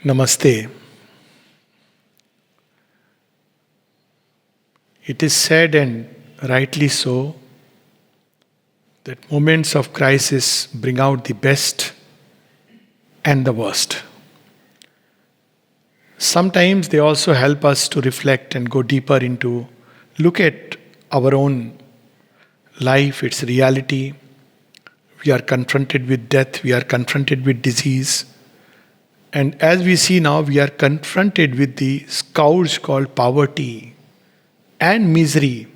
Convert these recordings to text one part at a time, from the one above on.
Namaste. It is said, and rightly so, that moments of crisis bring out the best and the worst. Sometimes they also help us to reflect and go deeper into look at our own life, its reality. We are confronted with death, we are confronted with disease. And as we see now, we are confronted with the scourge called poverty and misery.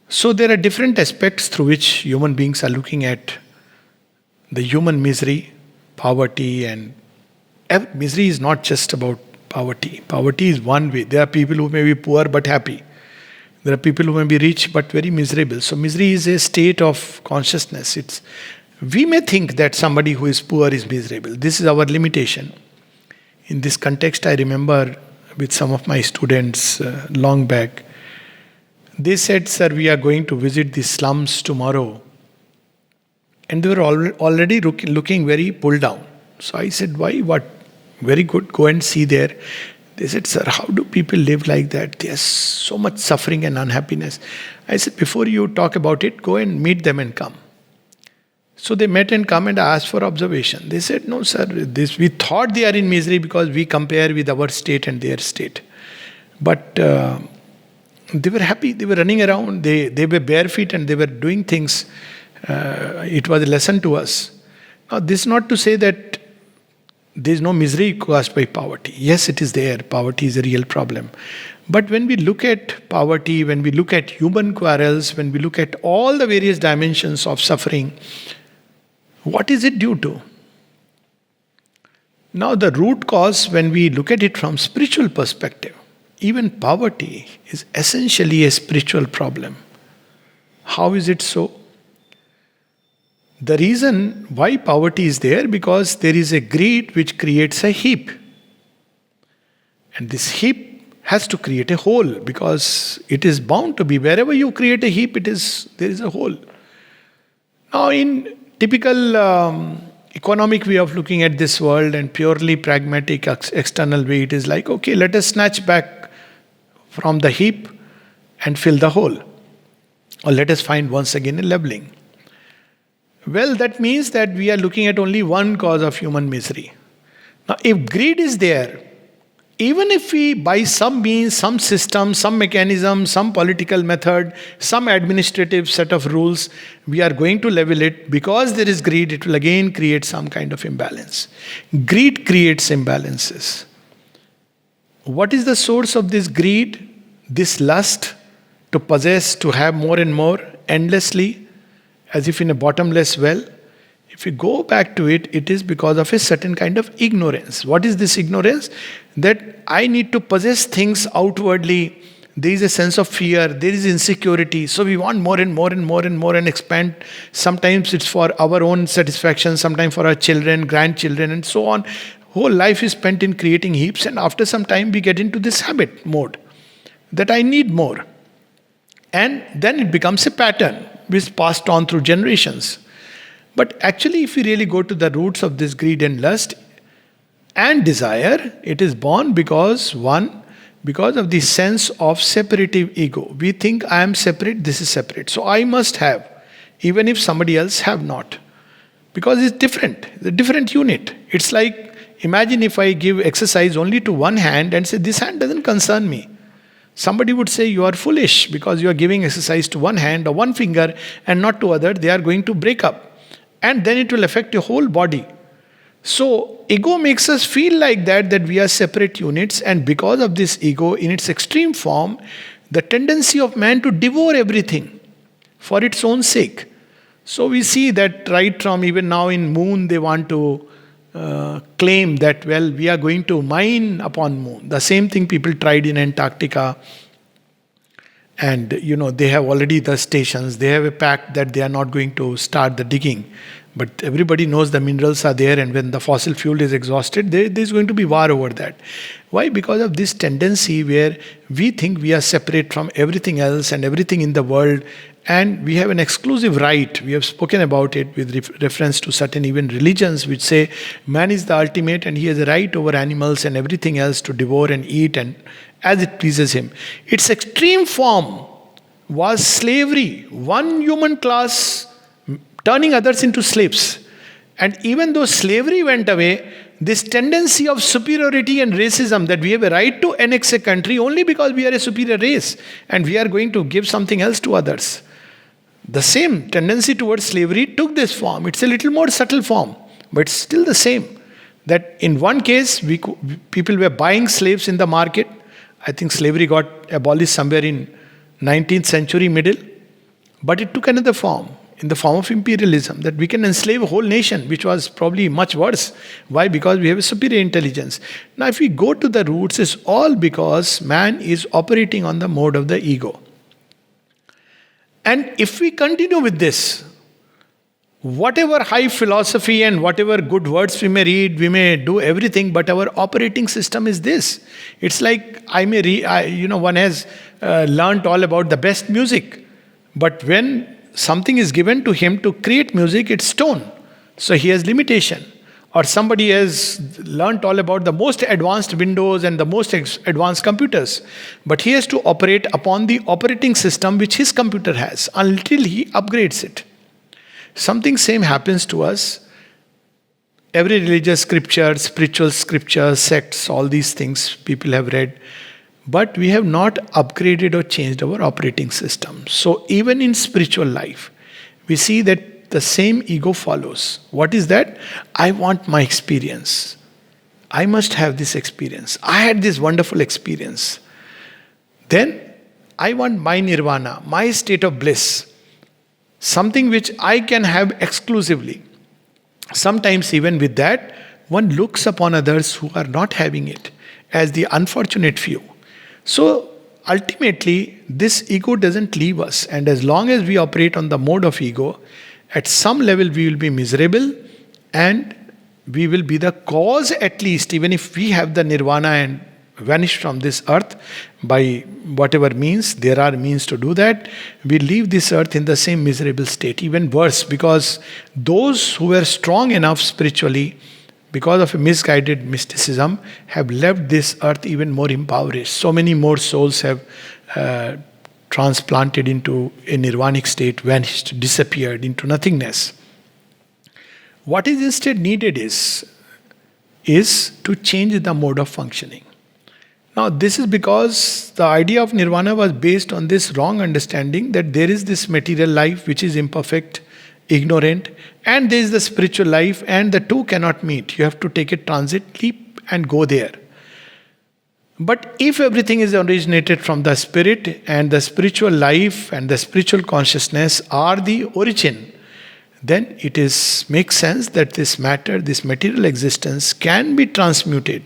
So there are different aspects through which human beings are looking at the human misery, poverty, and misery is not just about poverty. Poverty is one way. There are people who may be poor but happy. There are people who may be rich but very miserable. So misery is a state of consciousness. We may think that somebody who is poor is miserable. This is our limitation. In this context, I remember with some of my students long back, they said, "Sir, we are going to visit the slums tomorrow." And they were already looking very pulled down. So I said, "Why? What? Very good, go and see there." They said, "Sir, how do people live like that? There's so much suffering and unhappiness." I said, "Before you talk about it, go and meet them and come." So they met and come and asked for observation. They said, "No, sir, we thought they are in misery because we compare with our state and their state. But they were happy, they were running around, they were bare feet and they were doing things. It was a lesson to us." Now, this is not to say that there is no misery caused by poverty. Yes, it is there. Poverty is a real problem. But when we look at poverty, when we look at human quarrels, when we look at all the various dimensions of suffering, what is it due to? Now, the root cause, when we look at it from spiritual perspective, even poverty is essentially a spiritual problem. How is it so? The reason why poverty is there, because there is a greed which creates a heap. And this heap has to create a hole, because it is bound to be. Wherever you create a heap, there is a hole. Now, in typical economic way of looking at this world and purely pragmatic external way, it is like, okay, let us snatch back from the heap and fill the hole. Or let us find once again a leveling. Well, that means that we are looking at only one cause of human misery. Now, if greed is there, even if we, by some means, some system, some mechanism, some political method, some administrative set of rules, we are going to level it, because there is greed, it will again create some kind of imbalance. Greed creates imbalances. What is the source of this greed? This lust to possess, to have more and more, endlessly, as if in a bottomless well. If we go back to it, it is because of a certain kind of ignorance. What is this ignorance? That I need to possess things outwardly. There is a sense of fear, there is insecurity. So we want more and more and more and more and expand. Sometimes it's for our own satisfaction, sometimes for our children, grandchildren, and so on. Whole life is spent in creating heaps, and after some time we get into this habit mode that I need more. And then it becomes a pattern which is passed on through generations. But actually, if we really go to the roots of this greed and lust and desire, it is born because of the sense of separative ego. We think I am separate, this is separate. So I must have, even if somebody else have not. Because it's different, it's a different unit. It's like, imagine if I give exercise only to one hand and say, this hand doesn't concern me. Somebody would say, you are foolish because you are giving exercise to one hand or one finger and not to other. They are going to break up. And then it will affect your whole body. So, ego makes us feel like that we are separate units. And because of this ego, in its extreme form, the tendency of man to devour everything for its own sake. So, we see that right from even now in moon, they want to claim that, well, we are going to mine upon moon. The same thing people tried in Antarctica. And, they have already the stations. They have a pact that they are not going to start the digging. But everybody knows the minerals are there, and when the fossil fuel is exhausted, there's going to be war over that. Why? Because of this tendency where we think we are separate from everything else and everything in the world, and we have an exclusive right. We have spoken about it with reference to certain even religions which say man is the ultimate and he has a right over animals and everything else to devour and eat and as it pleases him. Its extreme form was slavery, one human class turning others into slaves. And even though slavery went away, this tendency of superiority and racism, that we have a right to annex a country only because we are a superior race and we are going to give something else to others. The same tendency towards slavery took this form. It's a little more subtle form, but it's still the same. That in one case, people were buying slaves in the market. I think slavery got abolished somewhere in 19th century middle. But it took another form, in the form of imperialism, that we can enslave a whole nation, which was probably much worse. Why? Because we have a superior intelligence. Now, if we go to the roots, it's all because man is operating on the mode of the ego. And if we continue with this, whatever high philosophy and whatever good words we may read, we may do everything, but our operating system is this. It's like one has learned all about the best music, but when something is given to him to create music, it's stone. So he has limitation. Or somebody has learnt all about the most advanced Windows and the most advanced computers. But he has to operate upon the operating system which his computer has until he upgrades it. Something same happens to us. Every religious scripture, spiritual scripture, sects, all these things people have read. But we have not upgraded or changed our operating system. So even in spiritual life, we see that the same ego follows. What is that? I want my experience. I must have this experience. I had this wonderful experience. Then I want my nirvana, my state of bliss. Something which I can have exclusively. Sometimes even with that, one looks upon others who are not having it as the unfortunate few. So ultimately, this ego doesn't leave us. And as long as we operate on the mode of ego, at some level we will be miserable and we will be the cause, at least, even if we have the nirvana and vanish from this earth by whatever means, there are means to do that, we leave this earth in the same miserable state. Even worse, because those who were strong enough spiritually, because of a misguided mysticism, have left this earth even more impoverished. So many more souls have transplanted into a nirvanic state, vanished, disappeared into nothingness. What is instead needed is to change the mode of functioning. Now, this is because the idea of nirvana was based on this wrong understanding that there is this material life which is imperfect, ignorant, and there is the spiritual life, and the two cannot meet. You have to take a transit leap and go there. But if everything is originated from the spirit, and the spiritual life and the spiritual consciousness are the origin, then it makes sense that this matter, this material existence, can be transmuted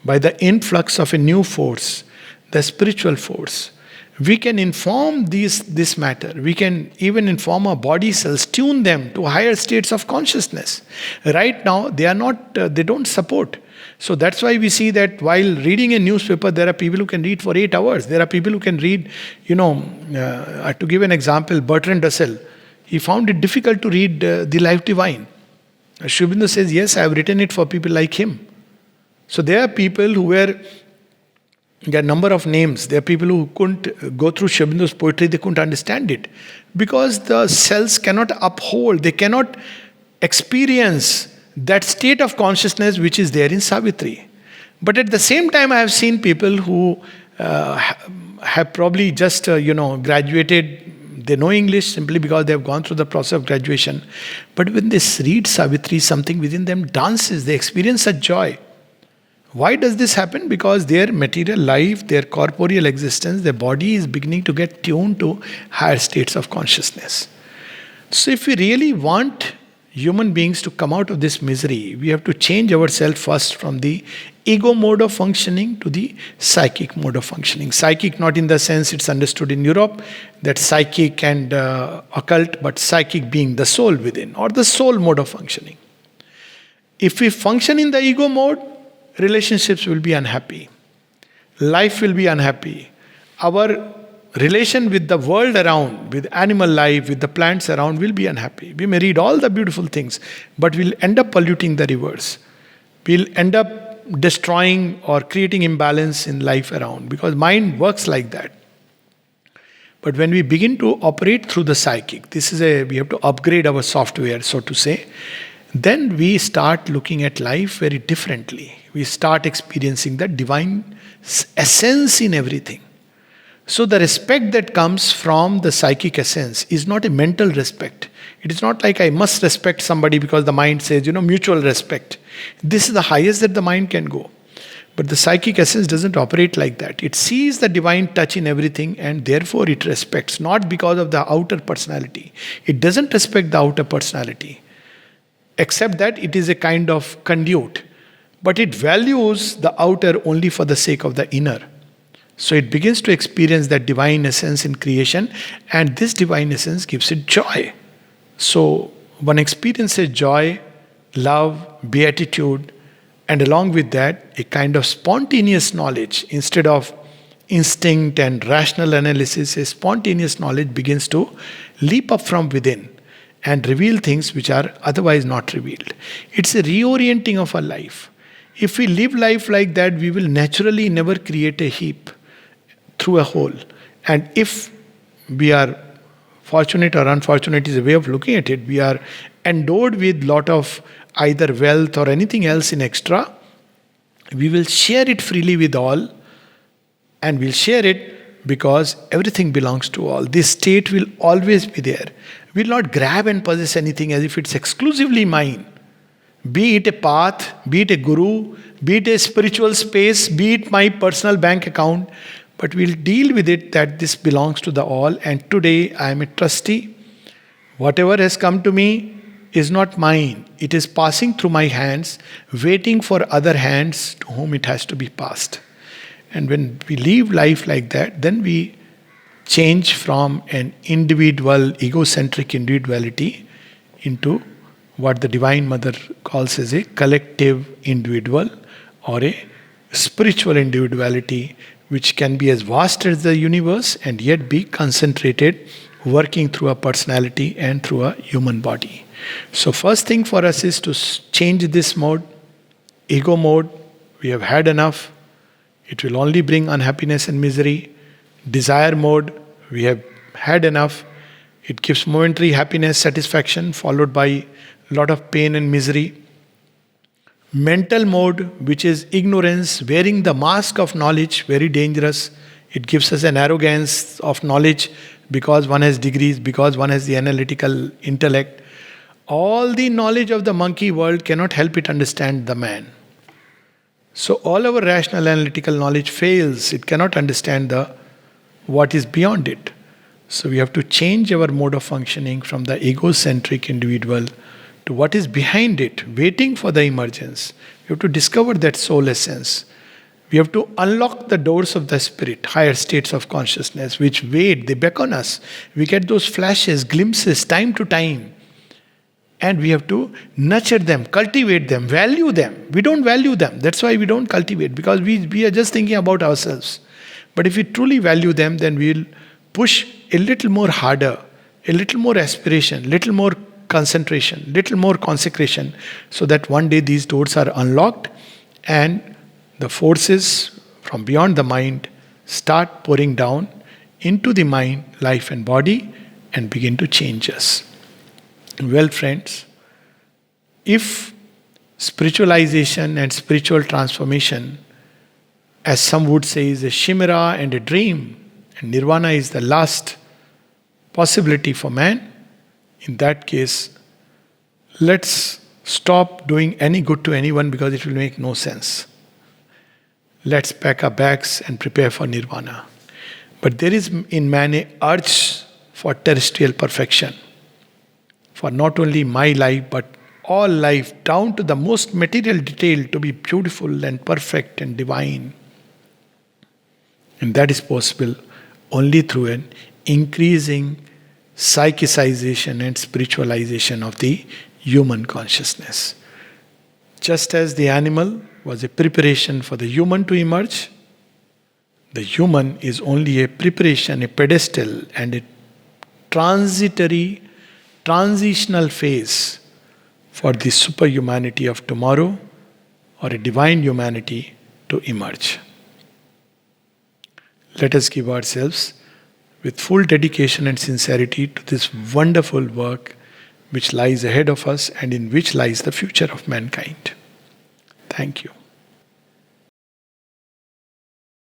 by the influx of a new force, the spiritual force. We can inform this matter. We can even inform our body cells, tune them to higher states of consciousness. Right now, they don't support. So that's why we see that while reading a newspaper, there are people who can read for 8 hours. There are people who can read, to give an example, Bertrand Russell, he found it difficult to read The Life Divine. Sri Aurobindo says, yes, I have written it for people like him. So there are people there are a number of names. There are people who couldn't go through Sri Aurobindo's poetry, they couldn't understand it. Because the cells cannot uphold, they cannot experience that state of consciousness which is there in Savitri. But at the same time, I have seen people who have probably just graduated. They know English simply because they have gone through the process of graduation. But when they read Savitri, something within them dances. They experience such joy. Why does this happen? Because their material life, their corporeal existence, their body is beginning to get tuned to higher states of consciousness. So if we really want human beings to come out of this misery, we have to change ourselves first from the ego mode of functioning to the psychic mode of functioning. Psychic, not in the sense it's understood in Europe, that psychic and occult, but psychic being the soul within, or the soul mode of functioning. If we function in the ego mode, relationships will be unhappy. Life will be unhappy. Our relation with the world around, with animal life, with the plants around will be unhappy. We may read all the beautiful things, but we'll end up polluting the rivers. We'll end up destroying or creating imbalance in life around, because mind works like that. But when we begin to operate through the psychic, we have to upgrade our software, so to say, then we start looking at life very differently. We start experiencing the divine essence in everything. So the respect that comes from the psychic essence is not a mental respect. It is not like I must respect somebody because the mind says, mutual respect. This is the highest that the mind can go. But the psychic essence doesn't operate like that. It sees the divine touch in everything, and therefore it respects, not because of the outer personality. It doesn't respect the outer personality, except that it is a kind of conduit. But it values the outer only for the sake of the inner. So it begins to experience that divine essence in creation, and this divine essence gives it joy. So one experiences joy, love, beatitude, and along with that, a kind of spontaneous knowledge. Instead of instinct and rational analysis, a spontaneous knowledge begins to leap up from within and reveal things which are otherwise not revealed. It's a reorienting of our life. If we live life like that, we will naturally never create a heap through a hole. And if we are fortunate or unfortunate, is a way of looking at it, we are endowed with lot of either wealth or anything else in extra, we will share it freely with all, and we'll share it because everything belongs to all. This state will always be there. We'll not grab and possess anything as if it's exclusively mine. Be it a path, be it a guru, be it a spiritual space, be it my personal bank account, but we'll deal with it that this belongs to the all, and today I am a trustee. Whatever has come to me is not mine. It is passing through my hands, waiting for other hands to whom it has to be passed. And when we live life like that, then we change from an individual, egocentric individuality into what the Divine Mother calls as a collective individual, or a spiritual individuality, which can be as vast as the universe and yet be concentrated, working through a personality and through a human body. So first thing for us is to change this mode, ego mode. We have had enough. It will only bring unhappiness and misery. Desire mode, we have had enough. It gives momentary happiness, satisfaction, followed by a lot of pain and misery. Mental mode, which is ignorance, wearing the mask of knowledge, very dangerous. It gives us an arrogance of knowledge because one has degrees, because one has the analytical intellect. All the knowledge of the monkey world cannot help it understand the man. So all our rational analytical knowledge fails. It cannot understand what is beyond it. So we have to change our mode of functioning from the egocentric individual to what is behind it, waiting for the emergence. We have to discover that soul essence. We have to unlock the doors of the spirit, higher states of consciousness, which wait, they beckon us. We get those flashes, glimpses, time to time. And we have to nurture them, cultivate them, value them. We don't value them. That's why we don't cultivate, because we are just thinking about ourselves. But if we truly value them, then we'll push a little more harder, a little more aspiration, little more concentration, little more consecration, so that one day these doors are unlocked and the forces from beyond the mind start pouring down into the mind, life and body, and begin to change us. Well, friends, if spiritualization and spiritual transformation, as some would say, is a chimera and a dream, and nirvana is the last possibility for man, in that case, let's stop doing any good to anyone, because it will make no sense. Let's pack our bags and prepare for nirvana. But there is in man a urge for terrestrial perfection, for not only my life but all life, down to the most material detail, to be beautiful and perfect and divine. And that is possible only through an increasing psychicization and spiritualization of the human consciousness. Just as the animal was a preparation for the human to emerge, the human is only a preparation, a pedestal, and a transitory, transitional phase for the superhumanity of tomorrow or a divine humanity to emerge. Let us give ourselves with full dedication and sincerity to this wonderful work which lies ahead of us and in which lies the future of mankind. Thank you.